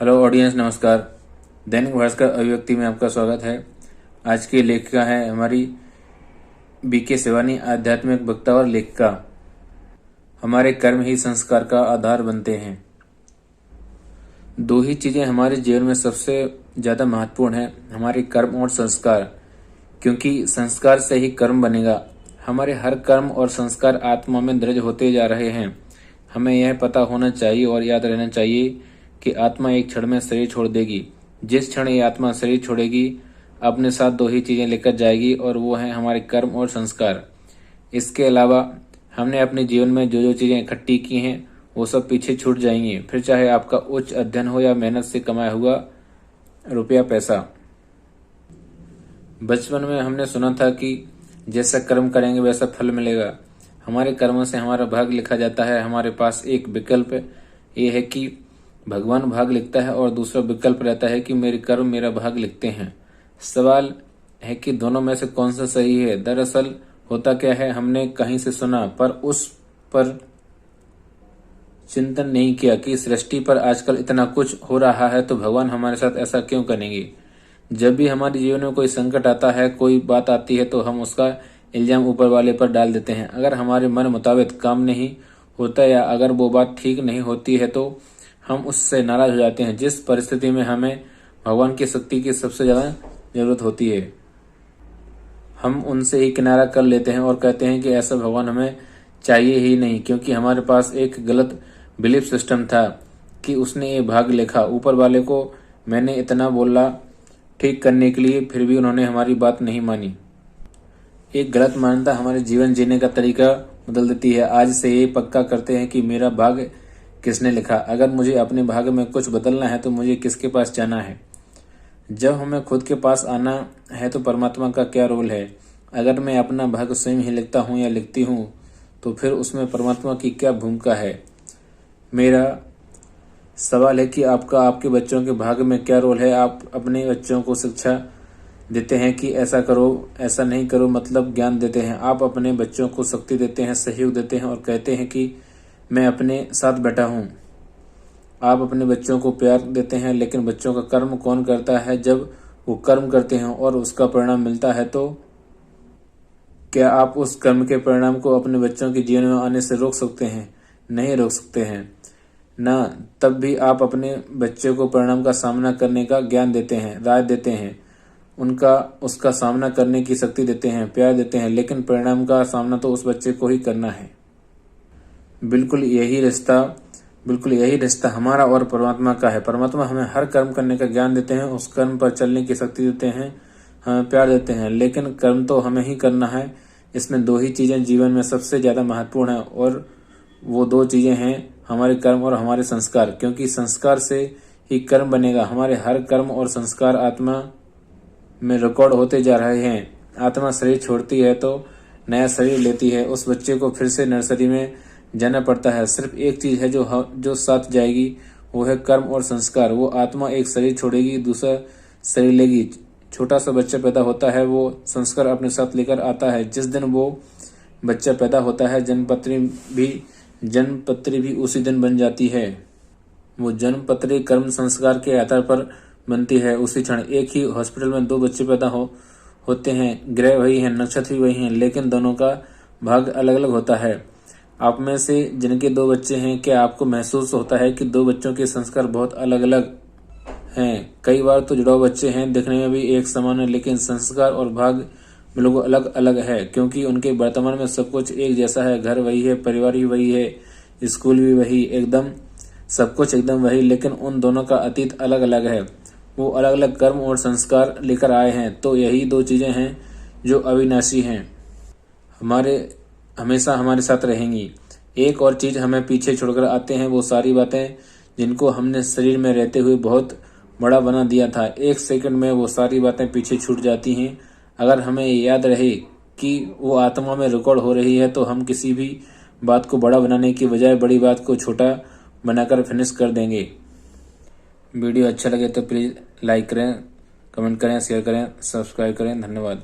Hello audience, नमस्कार। दैनिक भास्कर अभिव्यक्ति में आपका स्वागत है। आज की लेखिका है हमारी बीके शिवानी, आध्यात्मिक वक्ता और लेखिका। हमारे कर्म ही संस्कार का आधार बनते हैं। दो ही चीजें हमारे जीवन में सबसे ज्यादा महत्वपूर्ण है, हमारे कर्म और संस्कार, क्योंकि संस्कार से ही कर्म बनेगा। हमारे हर कर्म और संस्कार आत्मा में दर्ज होते जा रहे हैं। हमें यह पता होना चाहिए और याद रहना चाहिए कि आत्मा एक क्षण में शरीर छोड़ देगी। जिस क्षण ये आत्मा शरीर छोड़ेगी, अपने साथ दो ही चीजें लेकर जाएगी, और वो है हमारे कर्म और संस्कार। इसके अलावा हमने अपने जीवन में जो जो चीजें इकट्ठी की हैं, वो सब पीछे छूट जाएंगी। फिर चाहे आपका उच्च अध्ययन हो या मेहनत से कमाया हुआ रुपया पैसा। बचपन में हमने सुना था कि जैसा कर्म करेंगे वैसा फल मिलेगा। हमारे कर्मों से हमारा भाग लिखा जाता है। हमारे पास एक विकल्प ये है कि भगवान भाग लिखता है, और दूसरा विकल्प रहता है कि मेरे कर्म मेरा भाग लिखते हैं। सवाल है कि दोनों में से कौन सा सही है। दरअसल होता क्या है, हमने कहीं से सुना पर उस पर चिंतन नहीं किया कि सृष्टि पर आजकल इतना कुछ हो रहा है, तो भगवान हमारे साथ ऐसा क्यों करेंगे। जब भी हमारे जीवन में कोई संकट आता है, कोई बात आती है, तो हम उसका इल्जाम ऊपर वाले पर डाल देते हैं। अगर हमारे मन मुताबिक काम नहीं होता या अगर वो बात ठीक नहीं होती है, तो हम उससे नाराज हो जाते हैं। जिस परिस्थिति में हमें भगवान की शक्ति की सबसे ज्यादा जरूरत होती है, हम उनसे ही किनारा कर लेते हैं और कहते हैं कि ऐसा भगवान हमें चाहिए ही नहीं, क्योंकि हमारे पास एक गलत बिलीफ सिस्टम था कि उसने ये भाग लिखा। ऊपर वाले को मैंने इतना बोला ठीक करने के लिए, फिर भी उन्होंने हमारी बात नहीं मानी। एक गलत मान्यता हमारे जीवन जीने का तरीका बदल देती है। आज से ये पक्का करते हैं कि मेरा भाग किसने लिखा। अगर मुझे अपने भाग में कुछ बदलना है तो मुझे किसके पास जाना है। जब हमें खुद के पास आना है तो परमात्मा का क्या रोल है। अगर मैं अपना भाग स्वयं ही लिखता हूँ या लिखती हूँ, तो फिर उसमें परमात्मा की क्या भूमिका है। मेरा सवाल है कि आपका आपके बच्चों के भाग में क्या रोल है। आप अपने बच्चों को शिक्षा देते हैं कि ऐसा करो ऐसा नहीं करो, मतलब ज्ञान देते हैं। आप अपने बच्चों को शक्ति देते हैं, सहयोग देते हैं और कहते हैं कि मैं अपने साथ बैठा हूँ। आप अपने बच्चों को प्यार देते हैं, लेकिन बच्चों का कर्म कौन करता है। जब वो कर्म करते हैं और उसका परिणाम मिलता है, तो क्या आप उस कर्म के परिणाम को अपने बच्चों के जीवन में आने से रोक सकते हैं? नहीं रोक सकते हैं ना। तब भी आप अपने बच्चे को परिणाम का सामना करने का ज्ञान देते हैं, राय देते हैं, उसका सामना करने की शक्ति देते हैं, प्यार देते हैं, लेकिन परिणाम का सामना तो उस बच्चे को ही करना है। बिल्कुल यही रिश्ता हमारा और परमात्मा का है। परमात्मा हमें हर कर्म करने का ज्ञान देते हैं, उस कर्म पर चलने की शक्ति देते हैं, हमें प्यार देते हैं, लेकिन कर्म तो हमें ही करना है। इसमें दो ही चीजें जीवन में सबसे ज्यादा महत्वपूर्ण है, और वो दो चीजें हैं हमारे कर्म और हमारे संस्कार, क्योंकि संस्कार से ही कर्म बनेगा। हमारे हर कर्म और संस्कार आत्मा में रिकॉर्ड होते जा रहे हैं। आत्मा शरीर छोड़ती है तो नया शरीर लेती है। उस बच्चे को फिर से नर्सरी में जाना पड़ता है। सिर्फ एक चीज है जो साथ जाएगी, वो है कर्म और संस्कार। वो आत्मा एक शरीर छोड़ेगी, दूसरा शरीर लेगी। छोटा सा बच्चा पैदा होता है, वो संस्कार अपने साथ लेकर आता है। जिस दिन वो बच्चा पैदा होता है, जन्मपत्री भी उसी दिन बन जाती है। वो जन्मपत्री कर्म संस्कार के आधार पर बनती है। उसी क्षण एक ही हॉस्पिटल में दो बच्चे पैदा होते हैं। ग्रह वही है, नक्षत्र भी वही है, लेकिन दोनों का भाग अलग अलग होता है। आप में से जिनके दो बच्चे हैं, क्या आपको महसूस होता है कि दो बच्चों के संस्कार बहुत अलग अलग हैं? कई बार तो जुड़ाव बच्चे हैं, दिखने में भी एक समान है, लेकिन संस्कार और भाग बिल्कुल अलग अलग है, क्योंकि उनके वर्तमान में सब कुछ एक जैसा है। घर वही है, परिवार भी वही है, स्कूल भी वही, एकदम सब कुछ एकदम वही, लेकिन उन दोनों का अतीत अलग अलग है। वो अलग अलग कर्म और संस्कार लेकर आए हैं। तो यही दो चीजें हैं जो अविनाशी हैं, हमेशा हमारे साथ रहेंगी। एक और चीज हमें पीछे छोड़कर आते हैं, वो सारी बातें जिनको हमने शरीर में रहते हुए बहुत बड़ा बना दिया था। एक सेकंड में वो सारी बातें पीछे छूट जाती हैं। अगर हमें याद रहे कि वो आत्मा में रिकॉर्ड हो रही है, तो हम किसी भी बात को बड़ा बनाने की बजाय बड़ी बात को छोटा बनाकर फिनिश कर देंगे। वीडियो अच्छा लगे तो प्लीज लाइक करें, कमेंट करें, शेयर करें, सब्सक्राइब करें। धन्यवाद।